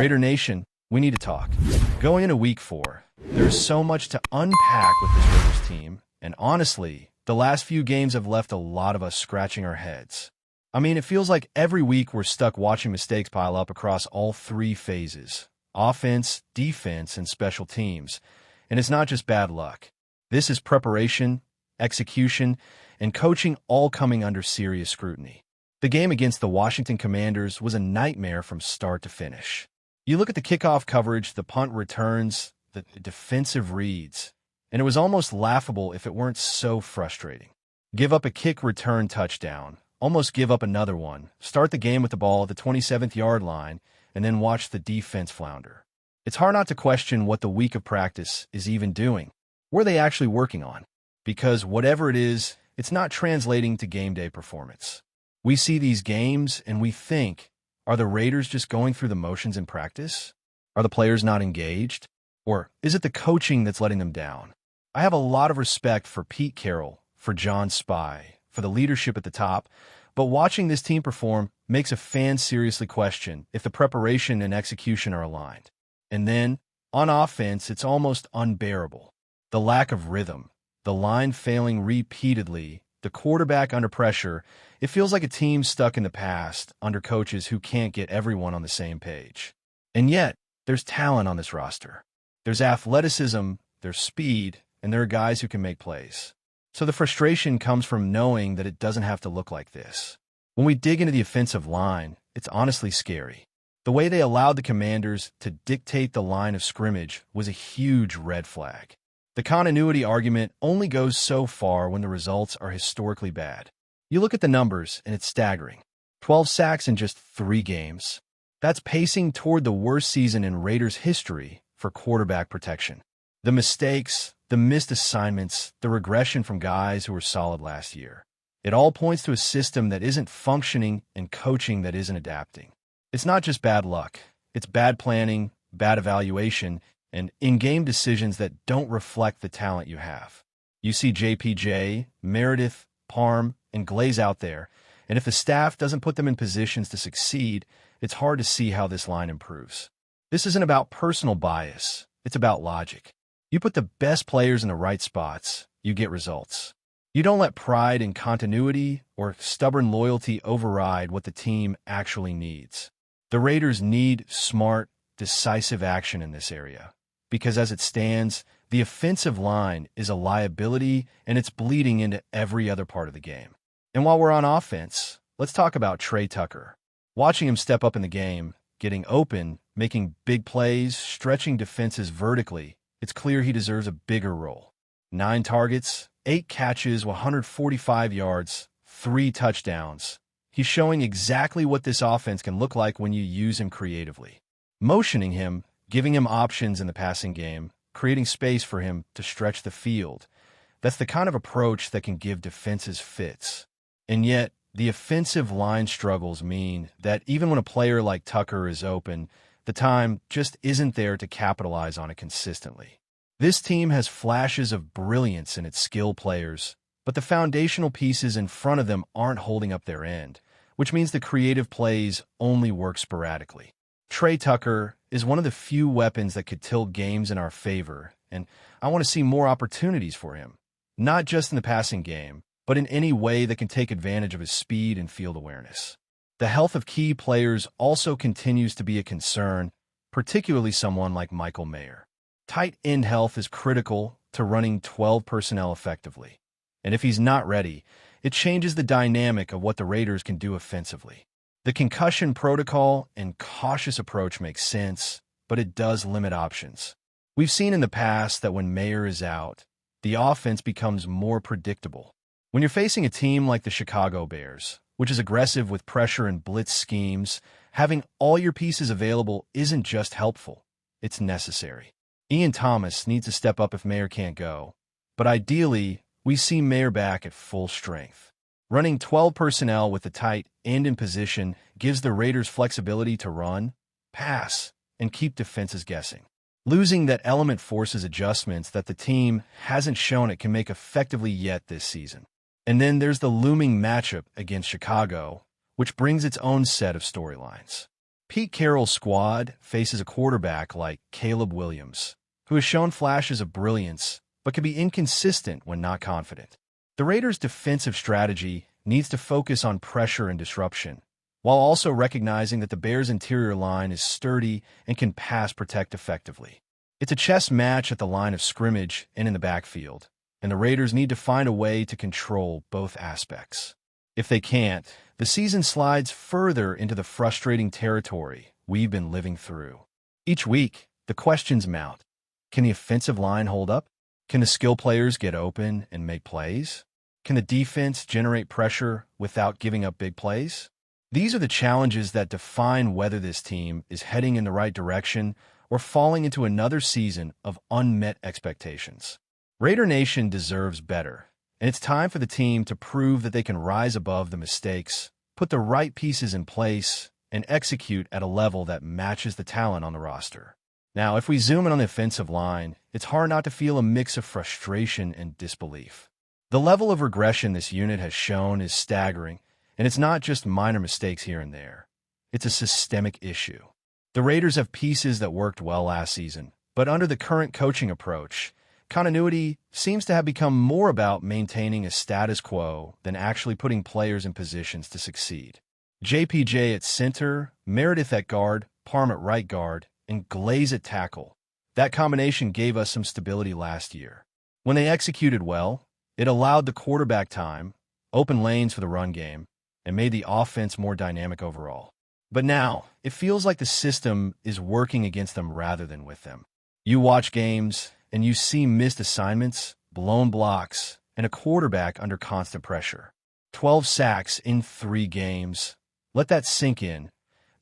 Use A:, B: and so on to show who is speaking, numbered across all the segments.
A: Raider Nation, we need to talk. Going into week 4, there's so much to unpack with this Raiders team, and honestly, the last few games have left a lot of us scratching our heads. I mean, it feels like every week we're stuck watching mistakes pile up across all 3 phases: offense, defense, and special teams. And it's not just bad luck. This is preparation, execution, and coaching all coming under serious scrutiny. The game against the Washington Commanders was a nightmare from start to finish. You look at the kickoff coverage, the punt returns, the defensive reads, and it was almost laughable if it weren't so frustrating. Give up a kick return touchdown, almost give up another one, start the game with the ball at the 27th-yard line, and then watch the defense flounder. It's hard not to question what the week of practice is even doing. What are they actually working on? Because whatever it is, it's not translating to game day performance. We see these games and we think, are the Raiders just going through the motions in practice? Are the players not engaged? Or is it the coaching that's letting them down? I have a lot of respect for Pete Carroll, for John Spy, for the leadership at the top, but watching this team perform makes a fan seriously question if the preparation and execution are aligned. And then, on offense, it's almost unbearable. The lack of rhythm, the line failing repeatedly, the quarterback under pressure, it feels like a team stuck in the past under coaches who can't get everyone on the same page. And yet, there's talent on this roster. There's athleticism, there's speed, and there are guys who can make plays. So the frustration comes from knowing that it doesn't have to look like this. When we dig into the offensive line, it's honestly scary. The way they allowed the Commanders to dictate the line of scrimmage was a huge red flag. The continuity argument only goes so far when the results are historically bad. You look at the numbers, and it's staggering. 12 sacks in just 3 games. That's pacing toward the worst season in Raiders history for quarterback protection. The mistakes, the missed assignments, the regression from guys who were solid last year. It all points to a system that isn't functioning and coaching that isn't adapting. It's not just bad luck. It's bad planning, bad evaluation, and in-game decisions that don't reflect the talent you have. You see JPJ, Meredith, Parm, and Glaze out there, and if the staff doesn't put them in positions to succeed, it's hard to see how this line improves. This isn't about personal bias. It's about logic. You put the best players in the right spots, you get results. You don't let pride in continuity or stubborn loyalty override what the team actually needs. The Raiders need smart, decisive action in this area, because as it stands, the offensive line is a liability and it's bleeding into every other part of the game. And while we're on offense, let's talk about Trey Tucker. Watching him step up in the game, getting open, making big plays, stretching defenses vertically, it's clear he deserves a bigger role. 9 targets, 8 catches, 145 yards, 3 touchdowns. He's showing exactly what this offense can look like when you use him creatively. Motioning him, giving him options in the passing game, creating space for him to stretch the field. That's the kind of approach that can give defenses fits. And yet, the offensive line struggles mean that even when a player like Tucker is open, the time just isn't there to capitalize on it consistently. This team has flashes of brilliance in its skill players, but the foundational pieces in front of them aren't holding up their end, which means the creative plays only work sporadically. Trey Tucker is one of the few weapons that could tilt games in our favor, and I want to see more opportunities for him, not just in the passing game, but in any way that can take advantage of his speed and field awareness. The health of key players also continues to be a concern, particularly someone like Michael Mayer. Tight end health is critical to running 12 personnel effectively. And if he's not ready, it changes the dynamic of what the Raiders can do offensively. The concussion protocol and cautious approach makes sense, but it does limit options. We've seen in the past that when Mayer is out, the offense becomes more predictable. When you're facing a team like the Chicago Bears, which is aggressive with pressure and blitz schemes, having all your pieces available isn't just helpful, it's necessary. Ian Thomas needs to step up if Mayer can't go, but ideally, we see Mayer back at full strength. Running 12 personnel with the tight end in position gives the Raiders flexibility to run, pass, and keep defenses guessing. Losing that element forces adjustments that the team hasn't shown it can make effectively yet this season. And then there's the looming matchup against Chicago, which brings its own set of storylines. Pete Carroll's squad faces a quarterback like Caleb Williams, who has shown flashes of brilliance but can be inconsistent when not confident. The Raiders' defensive strategy needs to focus on pressure and disruption, while also recognizing that the Bears' interior line is sturdy and can pass protect effectively. It's a chess match at the line of scrimmage and in the backfield, and the Raiders need to find a way to control both aspects. If they can't, the season slides further into the frustrating territory we've been living through. Each week, the questions mount. Can the offensive line hold up? Can the skill players get open and make plays? Can the defense generate pressure without giving up big plays? These are the challenges that define whether this team is heading in the right direction or falling into another season of unmet expectations. Raider Nation deserves better, and it's time for the team to prove that they can rise above the mistakes, put the right pieces in place, and execute at a level that matches the talent on the roster. Now, if we zoom in on the offensive line, it's hard not to feel a mix of frustration and disbelief. The level of regression this unit has shown is staggering, and it's not just minor mistakes here and there. It's a systemic issue. The Raiders have pieces that worked well last season, but under the current coaching approach, continuity seems to have become more about maintaining a status quo than actually putting players in positions to succeed. JPJ at center, Meredith at guard, Parham at right guard, and Glaze at tackle. That combination gave us some stability last year. When they executed well, it allowed the quarterback time, open lanes for the run game, and made the offense more dynamic overall. But now, it feels like the system is working against them rather than with them. You watch games, and you see missed assignments, blown blocks, and a quarterback under constant pressure. 12 sacks in 3 games. Let that sink in.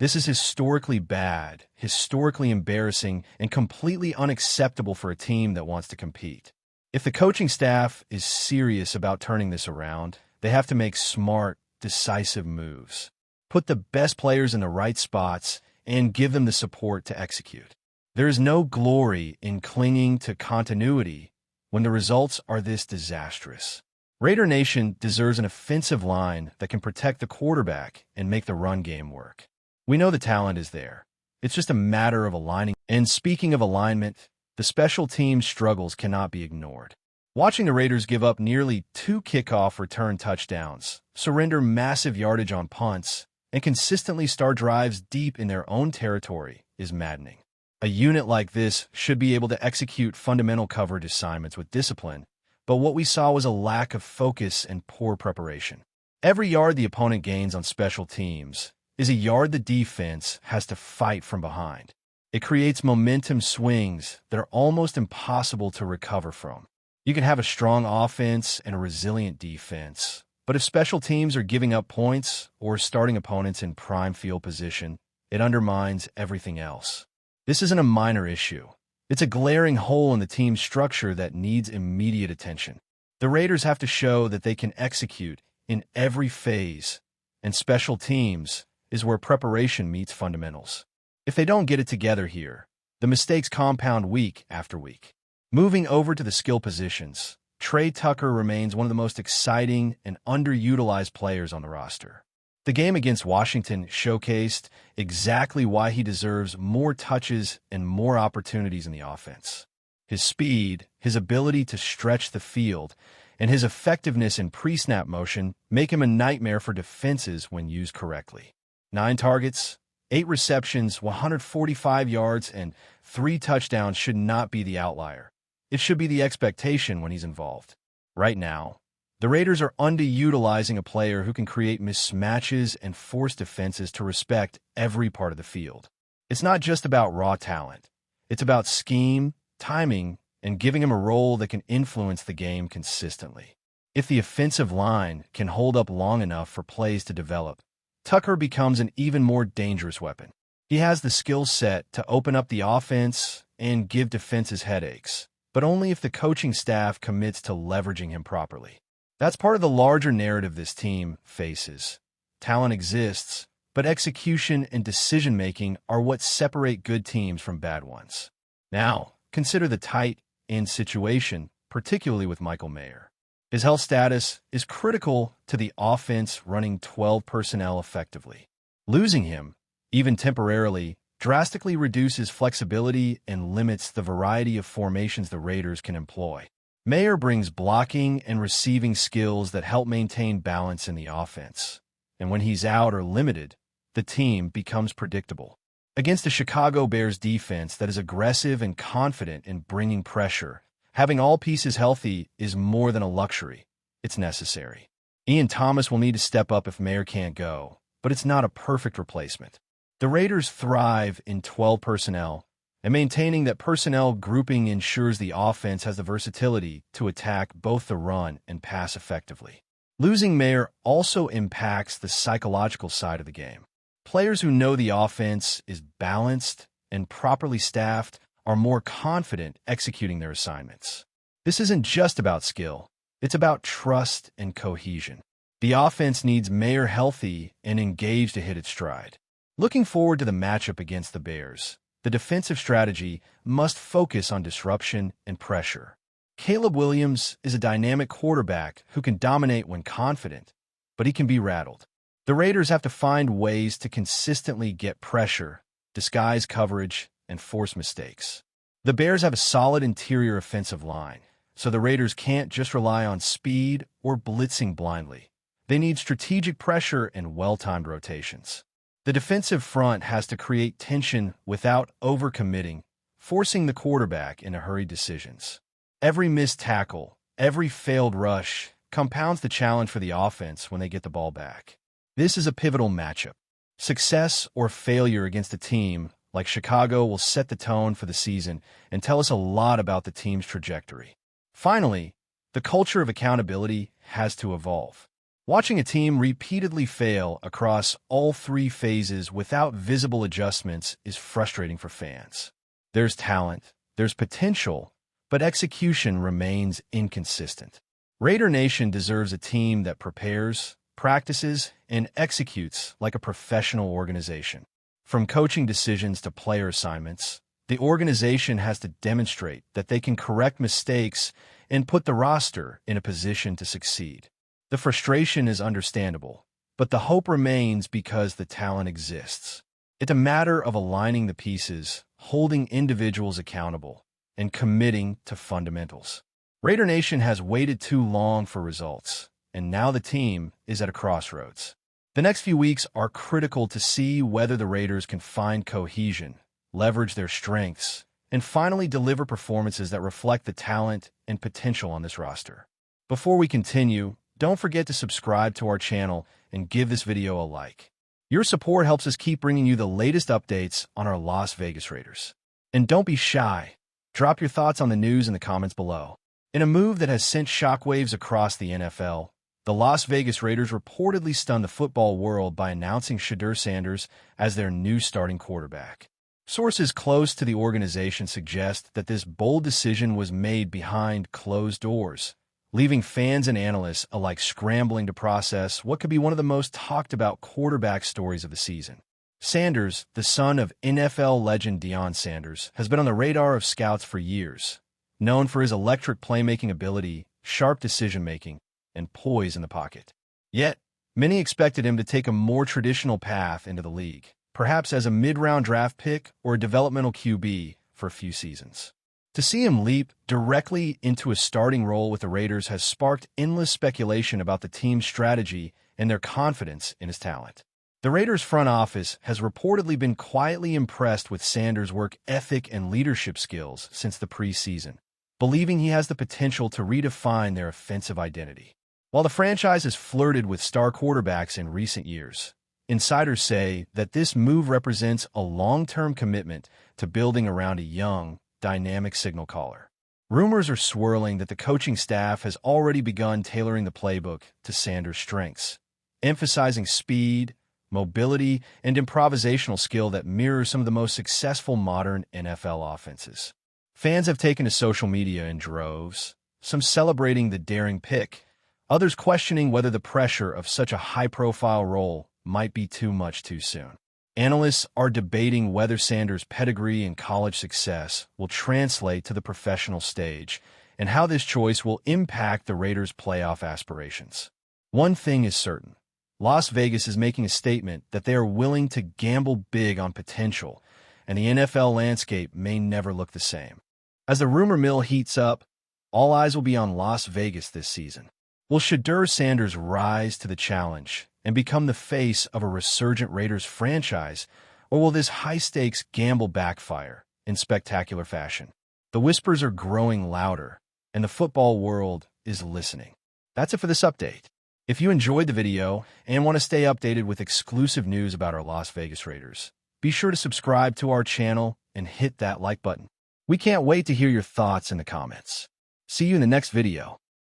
A: This is historically bad, historically embarrassing, and completely unacceptable for a team that wants to compete. If the coaching staff is serious about turning this around, they have to make smart, decisive moves. Put the best players in the right spots and give them the support to execute. There is no glory in clinging to continuity when the results are this disastrous. Raider Nation deserves an offensive line that can protect the quarterback and make the run game work. We know the talent is there. It's just a matter of aligning. And speaking of alignment, the special team struggles cannot be ignored. Watching the Raiders give up nearly 2 kickoff return touchdowns, surrender massive yardage on punts, and consistently start drives deep in their own territory is maddening. A unit like this should be able to execute fundamental coverage assignments with discipline, but what we saw was a lack of focus and poor preparation. Every yard the opponent gains on special teams is a yard the defense has to fight from behind. It creates momentum swings that are almost impossible to recover from. You can have a strong offense and a resilient defense, but if special teams are giving up points or starting opponents in prime field position, it undermines everything else. This isn't a minor issue. It's a glaring hole in the team's structure that needs immediate attention. The Raiders have to show that they can execute in every phase, and special teams is where preparation meets fundamentals. If they don't get it together here, the mistakes compound week after week. Moving over to the skill positions, Trey Tucker remains one of the most exciting and underutilized players on the roster. The game against Washington showcased exactly why he deserves more touches and more opportunities in the offense. His speed, his ability to stretch the field, and his effectiveness in pre-snap motion make him a nightmare for defenses when used correctly. 9 targets, 8 receptions, 145 yards, and 3 touchdowns should not be the outlier. It should be the expectation when he's involved. Right now, the Raiders are underutilizing a player who can create mismatches and force defenses to respect every part of the field. It's not just about raw talent. It's about scheme, timing, and giving him a role that can influence the game consistently. If the offensive line can hold up long enough for plays to develop, Tucker becomes an even more dangerous weapon. He has the skill set to open up the offense and give defenses headaches, but only if the coaching staff commits to leveraging him properly. That's part of the larger narrative this team faces. Talent exists, but execution and decision-making are what separate good teams from bad ones. Now, consider the tight end situation, particularly with Michael Mayer. His health status is critical to the offense running 12 personnel effectively. Losing him even temporarily, drastically reduces flexibility and limits the variety of formations the Raiders can employ. Mayer brings blocking and receiving skills that help maintain balance in the offense. And when he's out or limited, the team becomes predictable. Against the Chicago Bears defense that is aggressive and confident in bringing pressure, having all pieces healthy is more than a luxury. It's necessary. Ian Thomas will need to step up if Mayer can't go, but it's not a perfect replacement. The Raiders thrive in 12 personnel, and maintaining that personnel grouping ensures the offense has the versatility to attack both the run and pass effectively. Losing Mayer also impacts the psychological side of the game. Players who know the offense is balanced and properly staffed are more confident executing their assignments. This isn't just about skill, it's about trust and cohesion. The offense needs Mayer healthy and engaged to hit its stride. Looking forward to the matchup against the Bears, the defensive strategy must focus on disruption and pressure. Caleb Williams is a dynamic quarterback who can dominate when confident, but he can be rattled. The Raiders have to find ways to consistently get pressure, disguise coverage, and force mistakes. The Bears have a solid interior offensive line, so the Raiders can't just rely on speed or blitzing blindly. They need strategic pressure and well-timed rotations. The defensive front has to create tension without overcommitting, forcing the quarterback into hurried decisions. Every missed tackle, every failed rush, compounds the challenge for the offense when they get the ball back. This is a pivotal matchup. Success or failure against a team like Chicago will set the tone for the season and tell us a lot about the team's trajectory. Finally, the culture of accountability has to evolve. Watching a team repeatedly fail across all three phases without visible adjustments is frustrating for fans. There's talent, there's potential, but execution remains inconsistent. Raider Nation deserves a team that prepares, practices, and executes like a professional organization. From coaching decisions to player assignments, the organization has to demonstrate that they can correct mistakes and put the roster in a position to succeed. The frustration is understandable, but the hope remains because the talent exists. It's a matter of aligning the pieces, holding individuals accountable, and committing to fundamentals. Raider Nation has waited too long for results, and now the team is at a crossroads. The next few weeks are critical to see whether the Raiders can find cohesion, leverage their strengths, and finally deliver performances that reflect the talent and potential on this roster. Before we continue, don't forget to subscribe to our channel and give this video a like. Your support helps us keep bringing you the latest updates on our Las Vegas Raiders. And don't be shy. Drop your thoughts on the news in the comments below. In a move that has sent shockwaves across the NFL, the Las Vegas Raiders reportedly stunned the football world by announcing SHEDEUR Sanders as their new starting quarterback. Sources close to the organization suggest that this bold decision was made behind closed doors, leaving fans and analysts alike scrambling to process what could be one of the most talked-about quarterback stories of the season. Sanders, the son of NFL legend Deion Sanders, has been on the radar of scouts for years, known for his electric playmaking ability, sharp decision-making, and poise in the pocket. Yet, many expected him to take a more traditional path into the league, perhaps as a mid-round draft pick or a developmental QB for a few seasons. To see him leap directly into a starting role with the Raiders has sparked endless speculation about the team's strategy and their confidence in his talent. The Raiders' front office has reportedly been quietly impressed with Sanders' work ethic and leadership skills since the preseason, believing he has the potential to redefine their offensive identity. While the franchise has flirted with star quarterbacks in recent years, insiders say that this move represents a long-term commitment to building around a young, dynamic signal caller. Rumors are swirling that the coaching staff has already begun tailoring the playbook to Sanders' strengths, emphasizing speed, mobility, and improvisational skill that mirror some of the most successful modern NFL offenses. Fans have taken to social media in droves, some celebrating the daring pick, others questioning whether the pressure of such a high-profile role might be too much too soon. Analysts are debating whether Sanders' pedigree and college success will translate to the professional stage and how this choice will impact the Raiders' playoff aspirations. One thing is certain: Las Vegas is making a statement that they are willing to gamble big on potential, and the NFL landscape may never look the same. As the rumor mill heats up, all eyes will be on Las Vegas this season. Will SHEDEUR Sanders rise to the challenge and become the face of a resurgent Raiders franchise, or will this high-stakes gamble backfire in spectacular fashion? The whispers are growing louder, and the football world is listening. That's it for this update. If you enjoyed the video and want to stay updated with exclusive news about our Las Vegas Raiders, be sure to subscribe to our channel and hit that like button. We can't wait to hear your thoughts in the comments. See you in the next video.